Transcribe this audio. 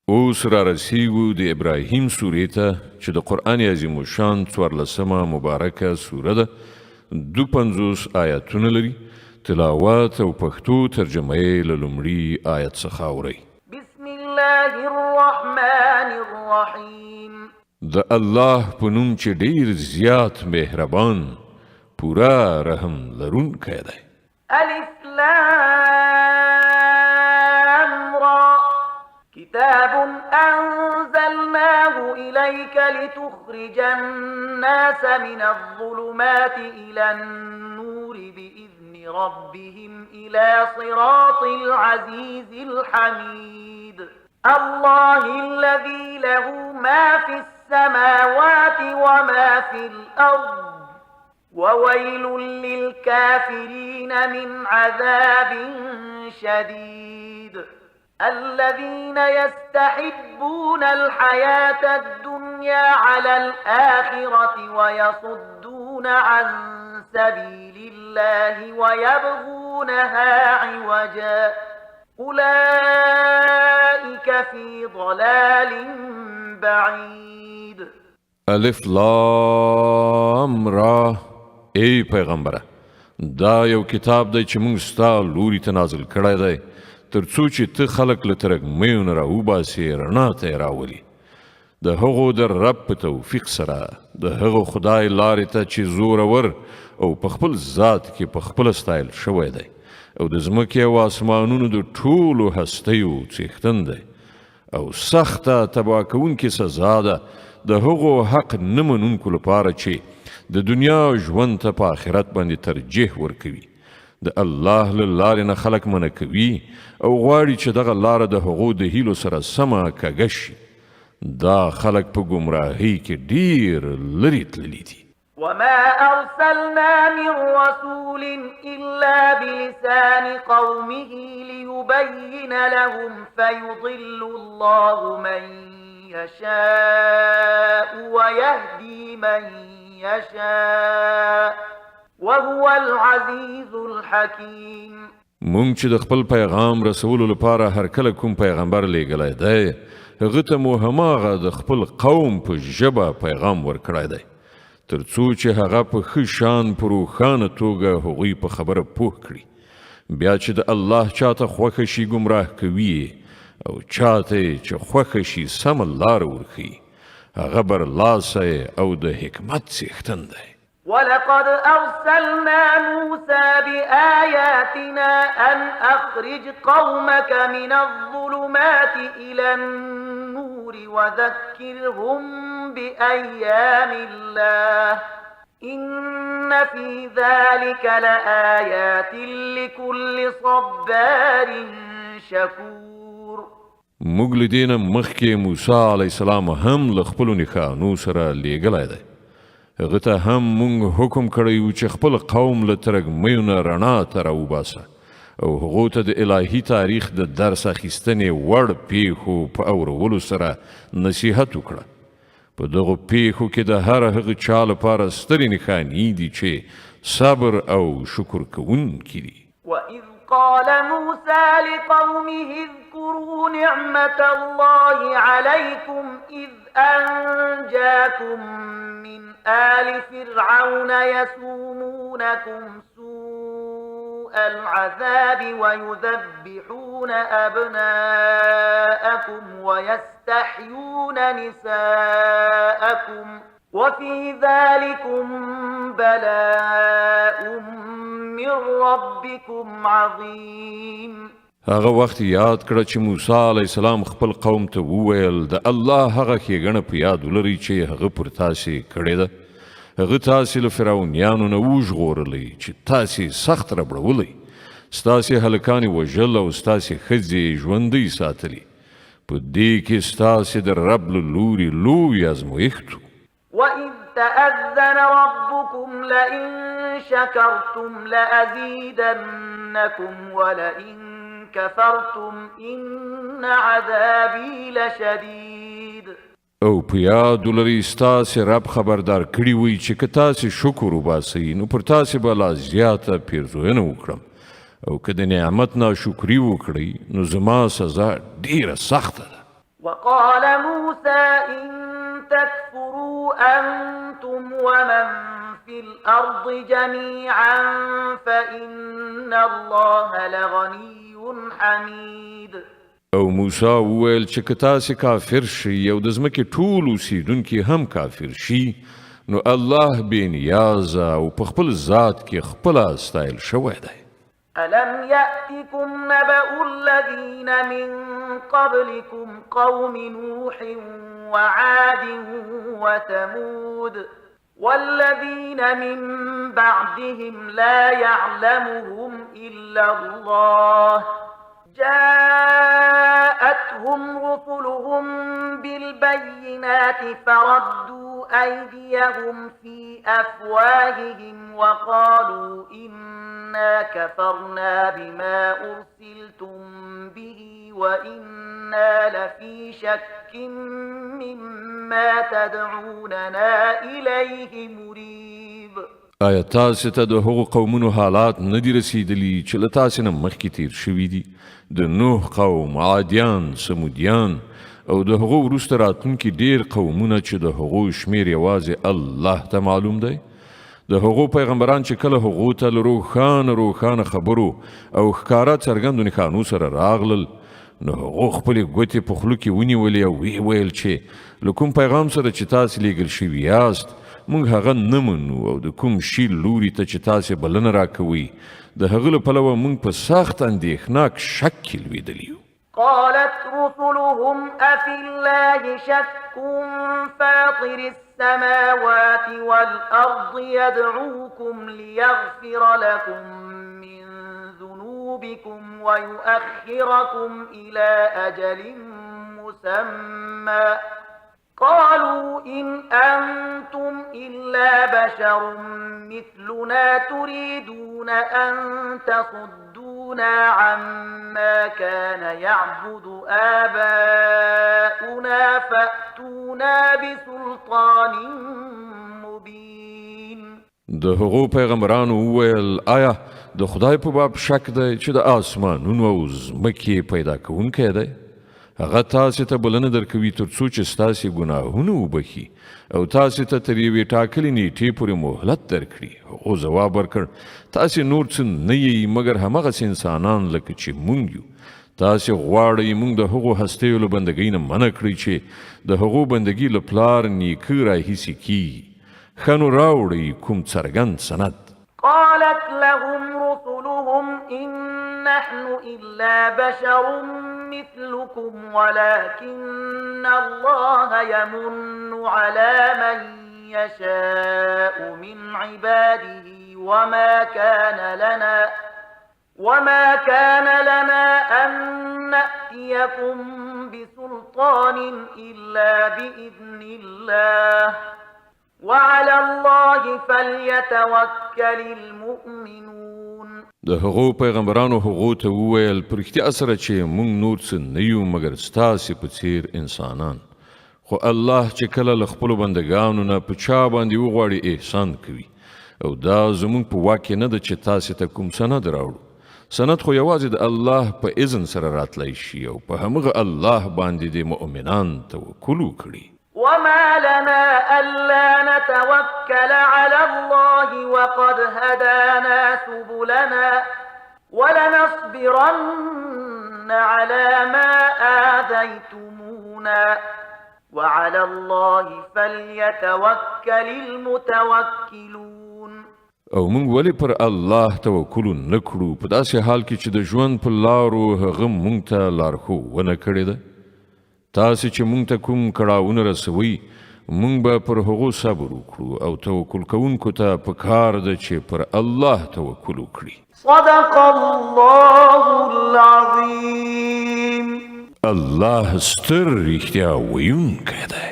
اوس را رسیږو د ابراهیم سورې ته چې د قرآن عظیم الشان 14مه مبارکه سوره ده. 52 آیاتونه لري. تلاوت او پښتو ترجمه یې له لومړي آیت څخه اورئ. بسم الله الرحمن الرحیم. د الله په نوم چې ډیر زیات مهربان پورا رحم لرونکی دی. الف لام را كتاب أنزلناه إليك لتخرج الناس من الظلمات إلى النور بإذن ربهم إلى صراط العزيز الحميد. الله الذي له ما في السماوات وما في الأرض وويل للكافرين من عذاب شديد. الذين يستحبون الحياة الدنيا على الآخرة ويصدون عن سبيل الله ويبغونها عوجا أولئك في ضلال بعيد. الف لام را. ای پیغمبره، دا یو کتاب دی چې موږ ستا لوري ته نازل کړی دی تر څو چې ته خلک له ترږمیو نه راوباسې رڼا ته یې راولي. د هغو د رب په توفیق سره د هغو خدای لارې ته چې زورور او په خپل ذات کې په خپله ستایل شوی دی او د ځمکې او اسمانونو د ټولو هستیو څښتن دی او سخته تباه کوونکې سزا ده د هغو حق نه منونکو لپاره چې د دنیا ژوند ته په آخرت باندې ترجیح ورکوي. د الله له لارې نه خلک منع کوي او غواړي چې دغه لاره د هغو د هیلو سره سمه کږه شي. دا خلک په ګمراهۍ کې ډیر لرې تللي دي. وما أرسلنا من رسول إلا بلسان قومه ليبين لهم فيضل الله من يشاء ويهدي من يشاء وهو العزيز الحكيم. مونږ چې د خپل پیغام رسولو لپاره هر کله کوم پیغمبر لیږلی دی هغه ته مو هماغه د خپل قوم په ژبه پیغام ورکړی دی تر څو چې هغه په ښه شان په روښانه توګه هغوی په خبره پوه کړي. بیا چې د الله چاته خوښه شي ګمراه کوي او چاته چې خوښه شي سمه لاره ورښیي. هغه برلاسی او د حکمت څښتن دی. ولقد أرسلنا موسى بآياتنا أن أخرج قومك من الظلمات إلى النور وذكرهم بأيام الله إن في ذلك لآيات لكل صبار شكور. موږ له دې نه مخکې موسی علیه السلام هم له خپلو نښانو سره لیږلی دی. هغه ته هم مونږ حکم کړی و چې خپل قوم له ترږمیو نه رڼا ته راوباسه او هغو ته د الهي تاریخ د درس اخیستنې وړ پیښو په اورولو سره نصیحت وکړه. په دغو پیښو کې د هر هغه چا لپاره سترې نښانې دي چې صبر او شکر کوونکي دي. وإذ قال موسى لقومه اذكروا نعمة الله عليكم إذ أنجاكم من آل فرعون يسومونكم سوء العذاب ويذبحون أبناءكم ويستحيون نساءكم وفي ذلكم بلاء من ربكم عظيم. هغه وخت یاد کړه چې موسی علیه السلام خپل قوم ته وویل د الله هغه ښېګڼه په یاد ولرئ چې هغه پر تاسې کړې ده. هغه تاسې له فرعونیانو نه وژغورلی چې تاسې سخت ربړولی، ستاسې هلکانې وژل او ستاسې ښځې ژوندۍ ساتلي. په دې کې ستاسې د رب له لوري لوی ازمویښت و. وإذ تأذن ربكم لئن شكرتم لأزيدنكم ولئن كفرتم إن عذابي لشديد. او په یاد ولرئ ستاسې رب خبردار کړي وي چې که تاسې شکر وباسئ نو پر تاسې به لا زیاته پیرزوینه وکړم او که د نعمت ناشکري وکړئ نو زما سزا ډیره سخته ده. وقال موسى إن تكفروا أنتم ومن في الأرض جميعا فإن الله لغني حميد. او موسی وویل چې که تاسې کافر شئ او د ځمکې ټول اوسیدونکي هم کافر شي نو الله بې نیازه او په خپل ذات کې خپله ستایل شوی دی. ألم يأتكم نبأ الذين من قبلكم قوم نوح وعاد وثمود والذين من بعدهم لا يعلمهم إلا الله جاءتهم رسلهم بالبينات فردوا أيديهم في أفواههم وقالوا إنا كفرنا بما أرسلتم به وإنا لفي شك مما تدعوننا إليه مريب. آیا تاسې ته د هغو قومونو حالات نه دي رسیدلي چې له تاسې نه مخکې تیر شوي دي؟ د نوح قوم، عادیان، سمودیان او د هغو وروسته راتلونکي ډیر قومونه چې د هغو شمیر یوازې الله ته معلوم دی. د هغو پیغمبران چې کله هغو ته له روښانه خبرو او ښکاره څرګندو نښانو سره راغلل نو هغو خپلې ګوتې په خولو کې ونیولې او ویې ویل چې له کوم پیغام سره چې تاسې لیږل شوي یاست موږ هغه نه منو او د کوم شي لوري ته چې تاسې بلنه راکوئ د هغه له پلوه موږ په سخت اندېښناک شک کې لوېدلي یو. قالت رسلهم أفي الله شك فاطر السماوات والأرض يدعوكم ليغفر لكم من ذنوبكم ويؤخركم إلى أجل مسمى قالوا إن أنتم إلا بشر مثلنا تريدون أن تصدونا عما كان يعبد آباؤنا فأتونا بسلطان مبين. د هغو پیغمبرانو وویل آیا د خدای په باب شک دی چې د آسمانونو او ځمکې پیدا کوونکی دی؟ هغه تاسې ته بلنه درکوي تر څو چې ستاسې ګناهونه وبخي او تاسې ته تر یوې ټاکلې نیټې پورې مهلت درکړي. هغو ځواب ورکړ تاسې نور څه نه یئ مګر همغسې انسانان لکه چې مونږ یو. تاسې غواړئ مونږ د هغو هستیو له بندګۍ نه منع کړئ چې د هغو بندګي له پلار نیکه راهیسې کیږي. ښه نو راوړئ کوم څرګند سند. قالت لهم رسلهم إن نحن إلا بشر مثلكم ولكن الله يمن على من يشاء من عباده وما كان لنا أن نأتيكم بسلطان إلا بإذن الله وعلى الله فليتوكل المؤمنون. د هغو پیغمبرانو هغو ته وویل په رښتیا سره چې موږ نور څه نه یو مګر ستاسې په څیر انسانان، خو الله چې کله له خپلو بندګانو نه په چا باندې وغواړي احسان کوي او دا زموږ په واک کې نه ده چې تاسې ته کوم سند راوړو. سند خو یوازې د الله په اذن سره راتلی شي او په همغه الله باندې د مؤمنان توکل وکړي. وما لنا ألا نتوكل على الله وقد هدانا سبلنا ولنصبرن على ما آذيتمونا وعلى الله فليتوكل المتوكلون. او موږ ولې پر الله توکل نه کړو په داسې حال کې چې د ژوند په لارو هغه موږ ته لارښوونه کړې ده؟ تاسې چې موږ ته کوم کړاوونه رسوي موږ به پر هغو صبر وکړو او توکل کوونکو ته پکار ده چې پر الله توکل وکړي. صدق الله العظیم. الله ستر رښتیا ویونکی دی.